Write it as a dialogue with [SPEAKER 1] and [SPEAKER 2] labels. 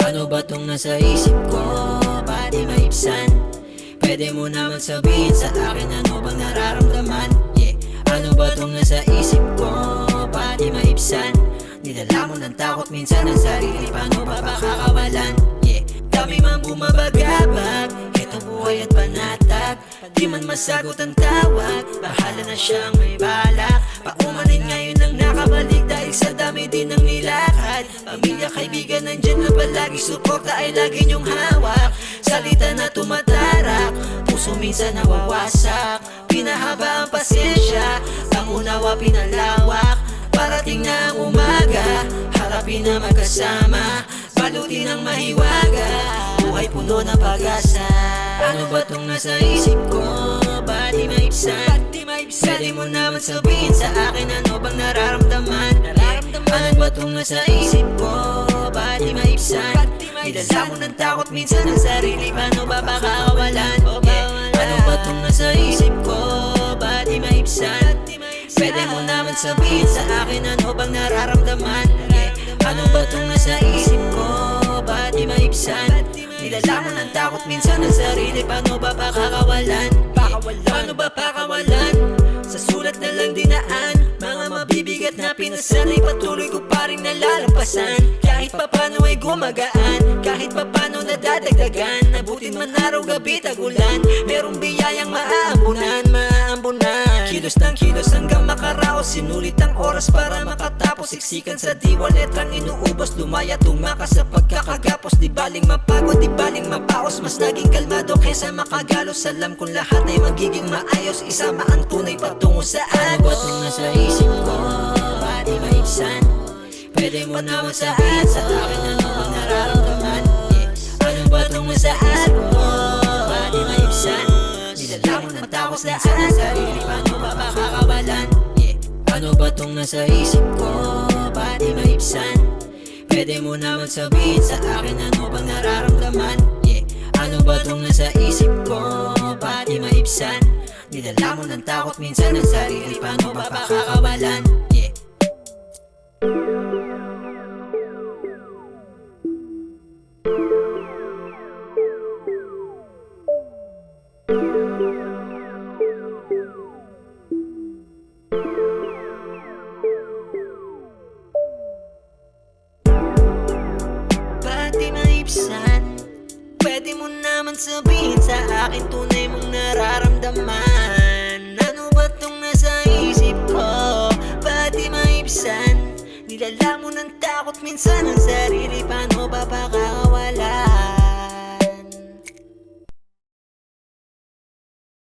[SPEAKER 1] Ano ba tong nasa isip ko? Ba't di maibsan? Pwede mo naman sabihin sa akin ano bang nararamdaman? Ano ba tong nasa isip ko? Ba't di maibsan? Nidala mo ng takot minsan ang sarili, paano ba pakakawalan? Dami man bumabagabag, ito buhay at panatag. Di man masagot ang tawag, bahala na siyang may balak. Paumanin ngayon ang nakabalik dahil sa dami din ng nilakad. Pamilya, kaibigan, nandyan na palagi, suporta ay lagi niyong hawak. Salita na tumatarak, puso minsan nawawasak. Pinahaba ang pasensya, pangunawa pinalawak. Parating na ang umaga, harapin na magkasama. Balutin ang mahiwaga, buhay puno ng pag-asa. Ano ba tong nasa isip ko? Ba't di maibsan? Pwede mo naman sabihin sa akin ano bang nararamdaman? Ano ba tong nasa isip ko? Ba't di maibsan? Nidala mo ng takot minsan ang sarili, paano ba pakakawalan? Ano ba tong nasa isip ko? Ba't di maibsan? Pwede mo naman sabihin sa akin ano bang nararamdaman? Ano ba tong nasa isip ko? Ba't di maibsan? Nidala mo ng takot minsan ang sarili, paano ba pakakawalan? Paano ba pakawalan? Sa sulat na lang dinaan, mga mabibigat na pinasanay, patuloy ko pa rin nalalampasan. Kahit papano ay gumagaan, kahit papano nadadagdagan. Nabutin man araw gabi tagulan, merong biyayang maaambunan. Kilos ng kilos hanggang makaraos, sinulit ang oras para makatapos. Siksikan sa diwa, letrang inuubos, lumaya tumakas sa pagkakagapos. Di baling mapagod, di baling mapaos, mas naging kalmado kesa makagalos. Alam kong lahat ay magiging maayos, isama ang tunay patungo sa agos. Ano ba itong nasa isip ko? Ba't di maibsan? Pwede mo naman sabihin sa akin ano bang nararamdaman? Ano ba itong nasa isip ko? Ba't di maibsan? Nidala mo ng takot minsan ang sarili, paano ba pakakawalan? Ano ba tong nasa isip ko? Ba't di maibsan? Pwede mo naman sabihin sa akin ano bang nararamdaman? Ano ba tong nasa isip ko? Ba't di maibsan? Nidala mo ng takot minsan ang sarili, paano ba pakakawalan? Ba't di maibsan? Pwede mo naman sabihin sa akin tunay mong nararamdaman. Ano ba tong nasa isip ko? Ba't di maibsan? Nilala mo ng takot minsan ang sarili,